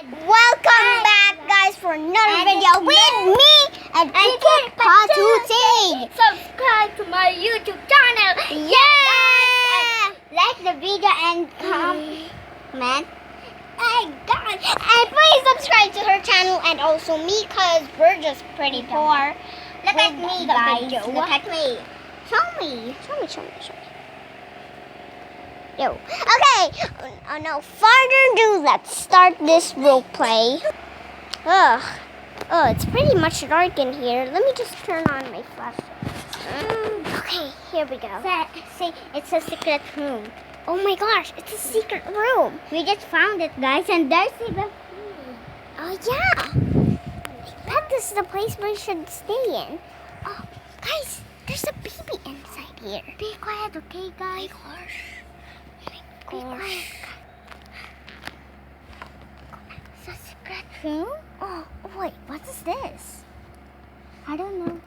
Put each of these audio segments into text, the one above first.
Welcome back, guys, for another video with me and patootie. Subscribe to my YouTube channel. Yeah! Like the video and comment. And please subscribe to her channel and also me, cause we're just pretty poor. Look at me, guys. Look at me. Show me. Yo. Okay. No further ado, let's start this role play. Ugh. Oh, it's pretty much dark in here. Let me just turn on my flashlight. Okay, here we go. See, it's a secret room. Oh my gosh, it's a secret room. We just found it, guys, and there's even Oh yeah. I bet this is the place we should stay in. Oh, guys, there's a baby inside here. Be quiet, okay, guys? Be quiet. It's a secret room? Oh, wait, what is this? I don't know.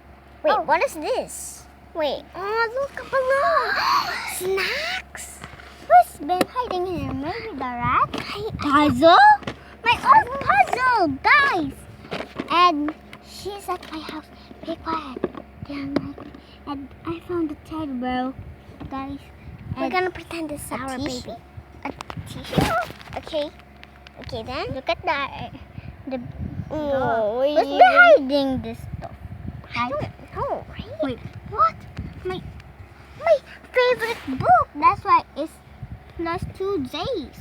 Wait, what is this? Wait, oh, look, a balloon. Snacks. Who's been hiding here? Maybe the rat? Puzzle? My own puzzle, guys! And she's at my house. Be quiet. And I found a teddy bear, guys. We're gonna pretend this is our tissue. baby. A tissue? Okay. Okay then. Look at that. Oh, Who's behind this stuff? I don't know, right? Wait, what? My favorite book. That's why it's +2 days.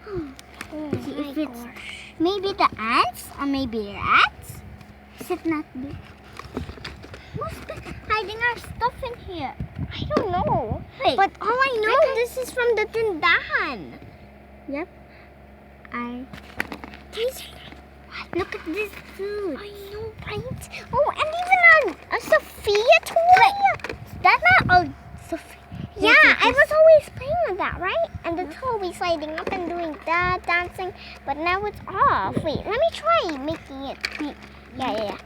Oh See my if it's gosh. maybe the ants or maybe rats. Is it not big? Who's been hiding our stuff in here? I don't know. Wait, But all I know, this is from the tindahan. yep. Look at this food. I know, right? Oh, and even a Sophia toy. That's not old Sophie. Yeah, I was always playing with that, right? And it's always sliding up and doing that, dancing. But now it's off. Wait, let me try making it. Yeah.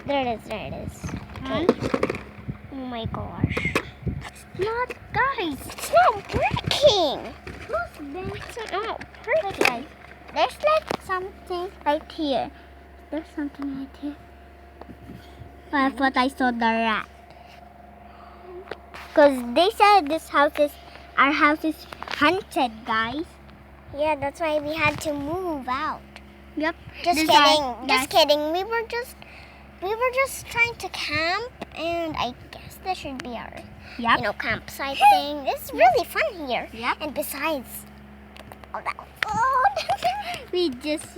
There it is. Okay. Oh my gosh. Not, guys. It's not working. Who's been? It's not Wait, working. guys. There's like something right here. There's something right here. I thought I saw the rat. Because they said our house is haunted, guys. Yeah, that's why we had to move out. Yep. Just This kidding. guy- Just kidding. We were just trying to camp, and I guess this should be our, Yep. campsite thing. It's really fun here. Yep. And besides all that food. We just